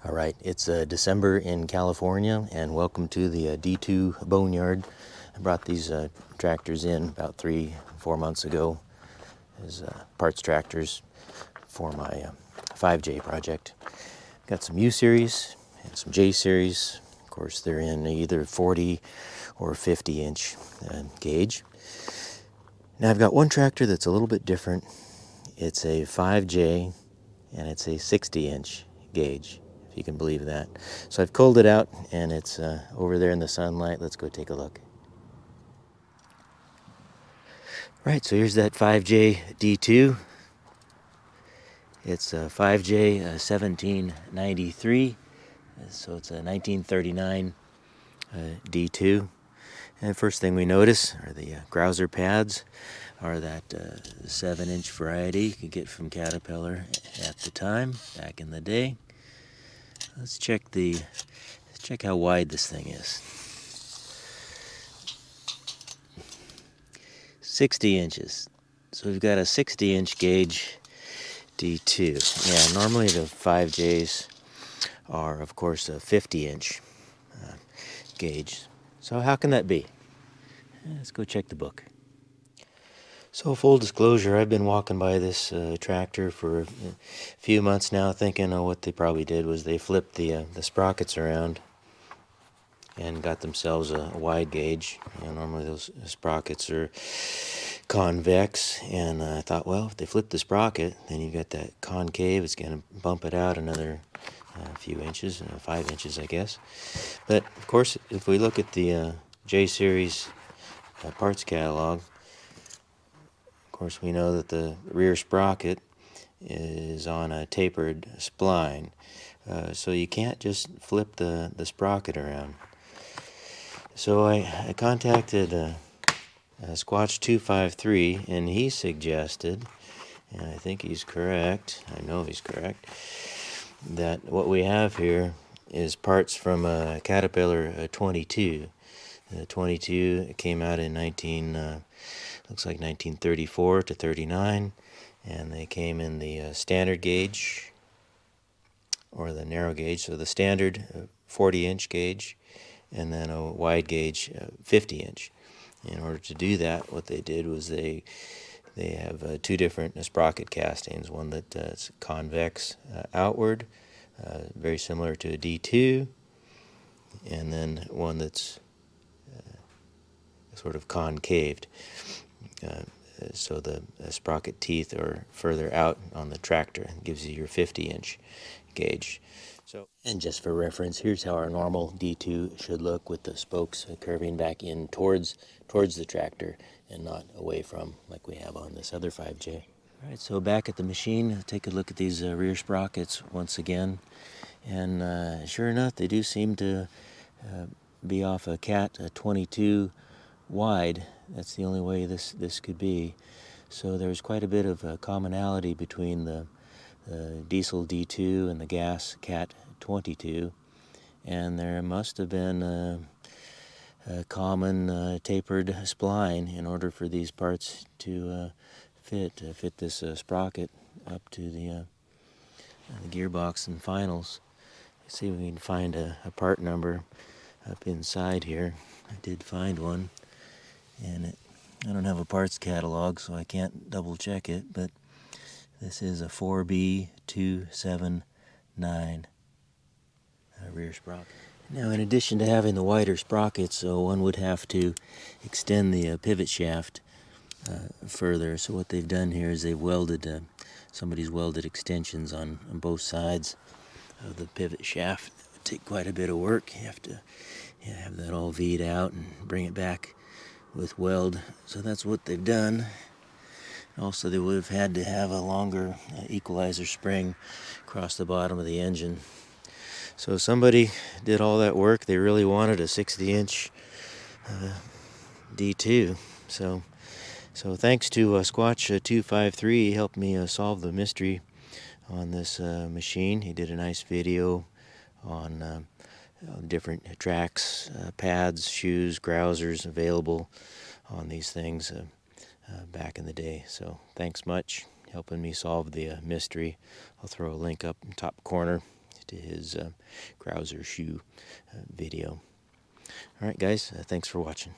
All right, it's December in California, and welcome to the D2 Boneyard. I brought these tractors in about 3-4 months ago as parts tractors for my 5J project. Got some U series and some J series. Of course, they're in either 40 or 50 inch gauge. Now I've got one tractor that's a little bit different. It's a 5J and it's a 60 inch gauge, if you can believe that. So I've culled it out and it's over there in the sunlight. Let's go take a look. Right, so here's that 5J D2. It's a 5J 1793, so it's a 1939 D2. And first thing we notice are the grouser pads, are that 7-inch variety you could get from Caterpillar at the time, back in the day. Let's check how wide this thing is. 60 inches. So we've got a 60-inch gauge D2. Yeah, normally the 5Js are, of course, a 50-inch gauge. So how can that be? Let's go check the book. So full disclosure, I've been walking by this tractor for a few months now, thinking what they probably did was they flipped the sprockets around and got themselves a wide gauge. Normally those sprockets are convex, and I thought, well, if they flip the sprocket, then you got that concave. It's going to bump it out another few inches, 5 inches, I guess. But of course, if we look at the J series parts catalog, of course we know that the rear sprocket is on a tapered spline, so you can't just flip the sprocket around. So I contacted Squatch 253, and he suggested, and I think he's correct, I know he's correct, that what we have here is parts from a Caterpillar 22. The 22 came out in looks like 1934 to 39, and they came in the standard gauge or the narrow gauge. So the standard 40-inch gauge, and then a wide gauge 50-inch. In order to do that, what they did was they have two different sprocket castings. One that's convex outward, very similar to a D2, and then one that's sort of concaved. So the sprocket teeth are further out on the tractor. It gives you your 50-inch gauge. So, and just for reference, here's how our normal D2 should look, with the spokes curving back in towards the tractor and not away from, like we have on this other 5J. All right, so back at the machine, take a look at these rear sprockets once again, and sure enough, they do seem to be off a Cat 22 wide. That's the only way this could be. So there's quite a bit of commonality between the diesel D2 and the gas Cat 22, and there must have been a common tapered spline in order for these parts to fit this sprocket up to the gearbox and finals. Let's see if we can find a part number up inside here. I did find one, and I don't have a parts catalog, so I can't double check it, but this is a 4B279 rear sprocket. Now, in addition to having the wider sprockets, one would have to extend the pivot shaft further. So what they've done here is they've welded, somebody's welded extensions on both sides of the pivot shaft. It would take quite a bit of work. You have to have that all V'd out and bring it back with weld. So that's what they've done. Also, they would have had to have a longer equalizer spring across the bottom of the engine. So somebody did all that work. They really wanted a 60-inch D2. So thanks to Squatch 253, he helped me solve the mystery on this machine. He did a nice video on different tracks, pads, shoes, grousers available on these things back in the day. So thanks much, helping me solve the mystery. I'll throw a link up in the top corner to his Grouser shoe video. All right, guys, thanks for watching.